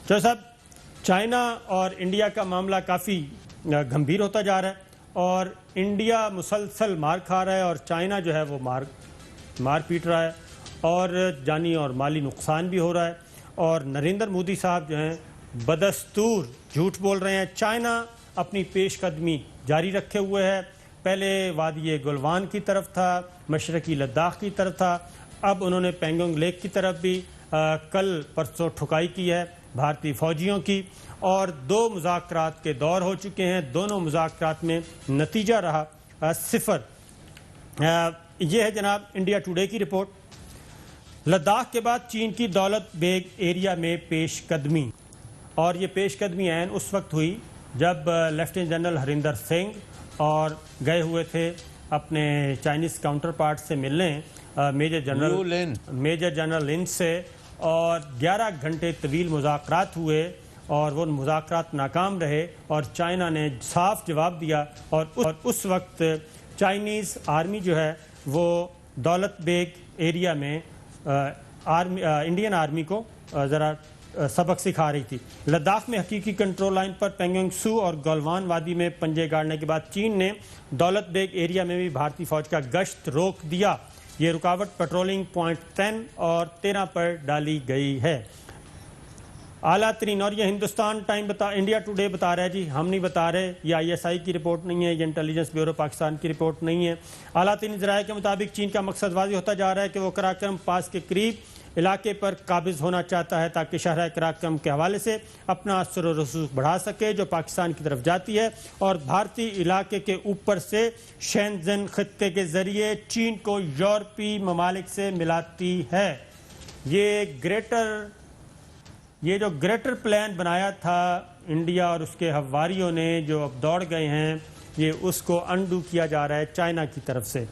تو صاحب چائنا اور انڈیا کا معاملہ کافی گھمبیر ہوتا جا رہا ہے اور انڈیا مسلسل مار کھا رہا ہے اور چائنا جو ہے وہ مار پیٹ رہا ہے اور جانی اور مالی نقصان بھی ہو رہا ہے اور نریندر مودی صاحب جو ہیں بدستور جھوٹ بول رہے ہیں. چائنا اپنی پیش قدمی جاری رکھے ہوئے ہے. پہلے وادی گلوان کی طرف تھا, مشرقی لداخ کی طرف تھا, اب انہوں نے پینگونگ لیک کی طرف بھی کل پرسوں ٹھکائی کی ہے بھارتی فوجیوں کی اور 2 مذاکرات کے دور ہو چکے ہیں. دونوں مذاکرات میں نتیجہ رہا 0. یہ ہے جناب انڈیا ٹوڈے کی رپورٹ. لداخ کے بعد چین کی دولت بیگ ایریا میں پیش قدمی, اور یہ پیش قدمی عین اس وقت ہوئی جب لیفٹیننٹ جنرل ہریندر سنگھ اور گئے ہوئے تھے اپنے چائنیز کاؤنٹر پارٹ سے ملنے میجر جنرل لن سے اور 11 گھنٹے طویل مذاکرات ہوئے اور وہ مذاکرات ناکام رہے اور چائنا نے صاف جواب دیا اور اس وقت چائنیز آرمی جو ہے وہ دولت بیگ ایریا میں انڈین آرمی کو ذرا سبق سکھا رہی تھی. لداخ میں حقیقی کنٹرول لائن پر پینگونگ سو اور گلوان وادی میں پنجے گاڑنے کے بعد چین نے دولت بیگ ایریا میں بھی بھارتی فوج کا گشت روک دیا. یہ رکاوٹ پیٹرولنگ پوائنٹ 10 اور 13 پر ڈالی گئی ہے. اعلیٰ ترین, اور یہ ہندوستان ٹائم انڈیا ٹوڈے بتا رہا ہے جی, ہم نہیں بتا رہے, یہ ISI کی رپورٹ نہیں ہے, یہ انٹیلیجنس بیورو پاکستان کی رپورٹ نہیں ہے. اعلیٰ ترین ذرائع کے مطابق چین کا مقصد واضح ہوتا جا رہا ہے کہ وہ قراقرم پاس کے قریب علاقے پر قابض ہونا چاہتا ہے تاکہ شہر قراقرم کے حوالے سے اپنا اثر و رسوخ بڑھا سکے جو پاکستان کی طرف جاتی ہے اور بھارتی علاقے کے اوپر سے شینزن خطے کے ذریعے چین کو یورپی ممالک سے ملاتی ہے. یہ جو گریٹر پلان بنایا تھا انڈیا اور اس کے ہواریوں نے جو اب دوڑ گئے ہیں, یہ اس کو انڈو کیا جا رہا ہے چائنا کی طرف سے.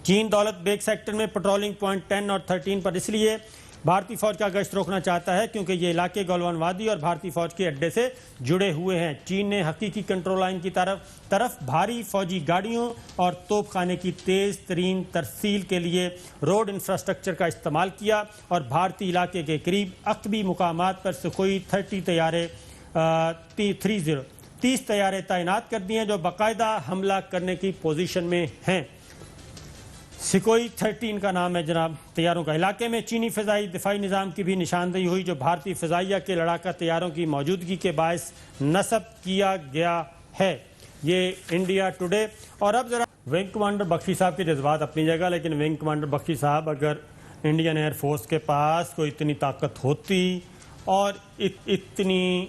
چین دولت بیگ سیکٹر میں پیٹرولنگ پوائنٹ 10 اور 13 پر اس لیے بھارتی فوج کا گشت روکنا چاہتا ہے کیونکہ یہ علاقے گلوان وادی اور بھارتی فوج کے اڈے سے جڑے ہوئے ہیں. چین نے حقیقی کنٹرول لائن کی طرف بھاری فوجی گاڑیوں اور توپ خانے کی تیز ترین ترسیل کے لیے روڈ انفراسٹرکچر کا استعمال کیا اور بھارتی علاقے کے قریب عقبی مقامات پر سخوئی 30 طیارے تعینات کر دیے ہیں جو باقاعدہ حملہ کرنے کی پوزیشن میں ہیں. سکوئی 13 کا نام ہے جناب طیاروں کا. علاقے میں چینی فضائی دفاعی نظام کی بھی نشاندہی ہوئی جو بھارتی فضائیہ کے لڑاکا طیاروں کی موجودگی کے باعث نصب کیا گیا ہے. یہ انڈیا ٹوڈے. اور اب ذرا ونگ کمانڈر بخشی صاحب کے جذبات اپنی جگہ, لیکن ونگ کمانڈر بخشی صاحب اگر انڈین ایئر فورس کے پاس کوئی اتنی طاقت ہوتی اور اتنی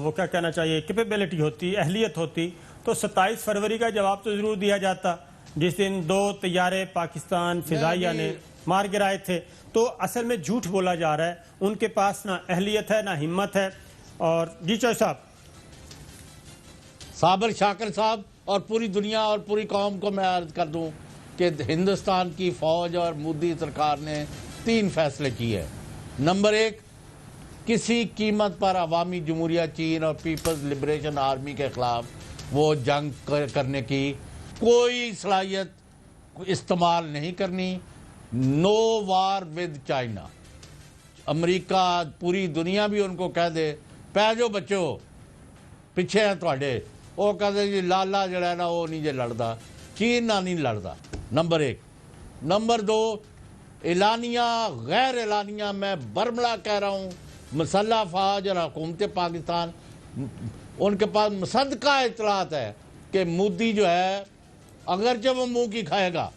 وہ کیا کہنا چاہیے کیپیبلٹی ہوتی, اہلیت ہوتی, تو 27 فروری کا جواب تو ضرور دیا جاتا جس دن 2 طیارے پاکستان فضائیہ نے مار گرائے تھے. تو اصل میں جھوٹ بولا جا رہا ہے, ان کے پاس نہ اہلیت ہے نہ ہمت ہے. اور جی چوہے صاحب. صابر شاکر صاحب اور پوری دنیا اور پوری قوم کو میں عرض کر دوں کہ ہندوستان کی فوج اور مودی سرکار نے 3 فیصلے کیے ہیں. نمبر 1, کسی قیمت پر عوامی جمہوریہ چین اور پیپلز لبریشن آرمی کے خلاف وہ جنگ کرنے کی کوئی صلاحیت استعمال نہیں کرنی. نو وار ود چائنا. امریکہ پوری دنیا بھی ان کو کہہ دے پہ جو بچو پیچھے ہیں تھوڑے, وہ کہتے جی لالا جڑا ہے نا وہ نہیں جے لڑدا, چین نہ نہیں لڑدا. نمبر 1. نمبر 2, اعلانیہ غیر اعلانیہ میں برملا کہہ رہا ہوں, مسلح افواج اور حکومت پاکستان ان کے پاس مصدقہ اطلاعات ہے کہ مودی جو ہے اگرچہ وہ منہ کی کھائے گا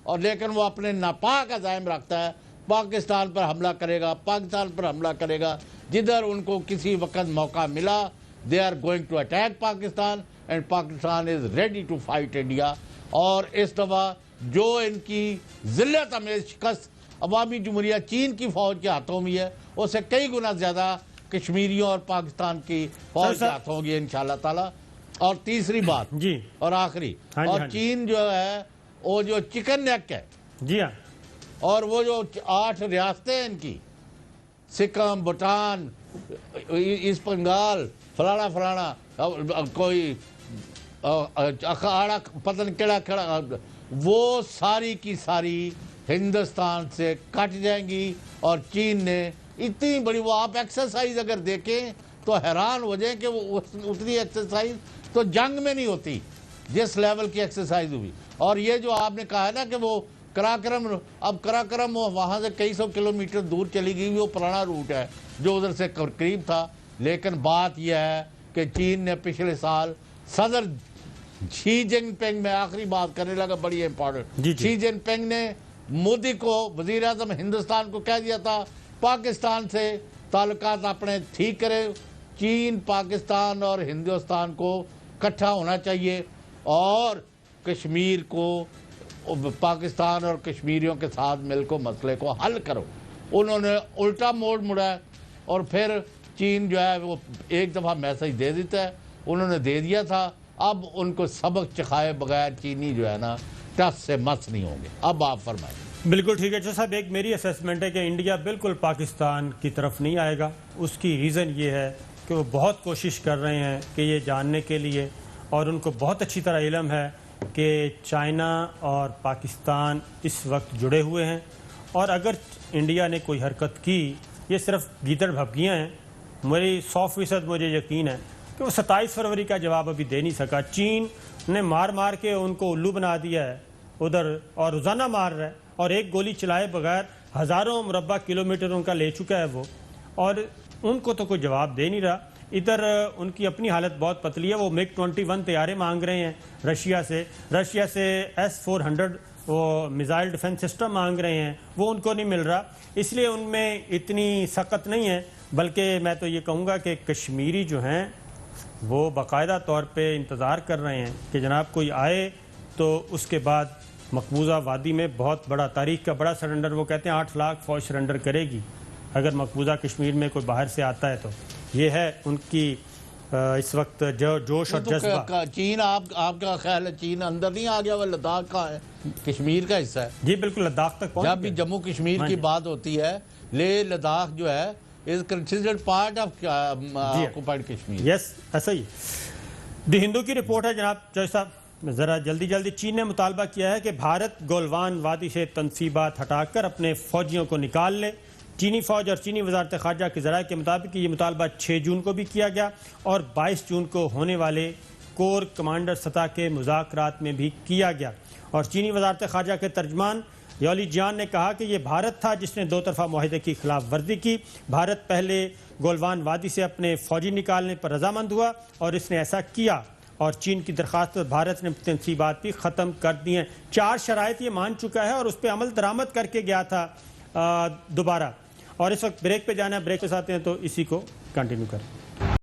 اور لیکن وہ اپنے ناپاک عزائم رکھتا ہے, پاکستان پر حملہ کرے گا جدھر ان کو کسی وقت موقع ملا. They are going to attack Pakistan and Pakistan is ready to fight India. اور اس دفعہ جو ان کی ذلت امیز شکست عوامی جمہوریہ چین کی فوج کے ہاتھوں میں ہے اس سے کئی گنا زیادہ کشمیریوں اور پاکستان کی فوج کے ہاتھوں ہوگی انشاءاللہ تعالی. اور تیسری بات جی اور آخری, اور چین جو ہے وہ جو چکن نیک ہے جی ہاں, اور وہ جو 8 ریاستیں ان کی سکم, بھوٹان, ایسٹ بنگال, فلانا کوئی اکھاڑا پتہ نہیں کیڑا کھڑا, وہ ساری کی ساری ہندوستان سے کٹ جائیں گی اور چین نے اتنی بڑی وہ آپ ایکسرسائز اگر دیکھیں تو حیران ہو جائیں کہ وہ اتنی ایکسرسائز تو جنگ میں نہیں ہوتی جس لیول کی ایکسرسائز ہوئی. اور یہ جو آپ نے کہا ہے نا کہ وہ کراکرم، اب کراکرم وہاں سے کئی سو کلومیٹر دور چلی گئی، وہ پرانا روٹ ہے جو ادھر سے قریب تھا. لیکن بات یہ ہے کہ چین نے پچھلے سال صدر شی جن پنگ، میں آخری بات کرنے لگا بڑی امپورٹنٹ، شی جن پنگ نے مودی کو، وزیر اعظم ہندوستان کو کہہ دیا تھا پاکستان سے تعلقات اپنے ٹھیک کرے. چین پاکستان اور ہندوستان کو اکٹھا ہونا چاہیے اور کشمیر کو، پاکستان اور کشمیریوں کے ساتھ مل کو مسئلے کو حل کرو. انہوں نے الٹا موڑ مڑا ہے اور پھر چین جو ہے وہ ایک دفعہ میسج دے دیتا ہے، انہوں نے دے دیا تھا. اب ان کو سبق چکھائے بغیر چینی جو ہے نا ٹس سے مس نہیں ہوں گے. اب آپ فرمائیں. بالکل ٹھیک ہے جو صاحب، ایک میری اسیسمنٹ ہے کہ انڈیا بالکل پاکستان کی طرف نہیں آئے گا. اس کی ریزن یہ ہے کہ وہ بہت کوشش کر رہے ہیں کہ یہ جاننے کے لیے، اور ان کو بہت اچھی طرح علم ہے کہ چائنا اور پاکستان اس وقت جڑے ہوئے ہیں، اور اگر انڈیا نے کوئی حرکت کی، یہ صرف گیدڑ بھبکیاں ہیں. میری 100% مجھے یقین ہے کہ وہ 27 فروری کا جواب ابھی دے نہیں سکا. چین نے مار مار کے ان کو الو بنا دیا ہے ادھر، اور روزانہ مار رہا ہے، اور ایک گولی چلائے بغیر ہزاروں مربع کلومیٹر ان کا لے چکا ہے وہ، اور ان کو تو کوئی جواب دے نہیں رہا. ادھر ان کی اپنی حالت بہت پتلی ہے. وہ MiG 21 طیارے مانگ رہے ہیں رشیا سے S-400 وہ میزائل ڈیفنس سسٹم مانگ رہے ہیں، وہ ان کو نہیں مل رہا. اس لیے ان میں اتنی سخت نہیں ہے، بلکہ میں تو یہ کہوں گا کہ کشمیری جو ہیں وہ باقاعدہ طور پہ انتظار کر رہے ہیں کہ جناب کوئی آئے تو اس کے بعد مقبوضہ وادی میں بہت بڑا، تاریخ کا بڑا سرنڈر، وہ کہتے ہیں 8 لاکھ فوج سرنڈر کرے گی اگر مقبوضہ کشمیر میں کوئی باہر سے آتا ہے. تو یہ ہے ان کی اس وقت جوش اور جذبہ. چین، آپ کا خیال ہے چین اندر نہیں آ گیا؟ وہ لداخ کا ہے، کشمیر کا حصہ ہے. جی بالکل، لداخ تک پہنچ. جب بھی جموں کشمیر کی بات ہوتی ہے، لداخ جو ہے is considered part of occupied Kashmir. یس ایسا ہی. دی ہندو کی رپورٹ ہے جناب جوش صاحب، ذرا جلدی. چین نے مطالبہ کیا ہے کہ بھارت گولوان وادی سے تنصیبات ہٹا کر اپنے فوجیوں کو نکال لے. چینی فوج اور چینی وزارت خارجہ کے ذرائع کے مطابق یہ مطالبہ 6 جون کو بھی کیا گیا اور 22 جون کو ہونے والے کور کمانڈر سطح کے مذاکرات میں بھی کیا گیا. اور چینی وزارت خارجہ کے ترجمان یولی جیان نے کہا کہ یہ بھارت تھا جس نے 2 طرفہ معاہدے کی خلاف ورزی کی. بھارت پہلے گولوان وادی سے اپنے فوجی نکالنے پر رضامند ہوا اور اس نے ایسا کیا، اور چین کی درخواست پر بھارت نے تنصیبات بھی ختم کر دی ہیں. 4 شرائط یہ مان چکا ہے اور اس پہ عمل درآمد کر کے گیا تھا دوبارہ. اور اس وقت بریک پہ جانا ہے، بریک پہ آتے ہیں تو اسی کو کنٹینیو کریں.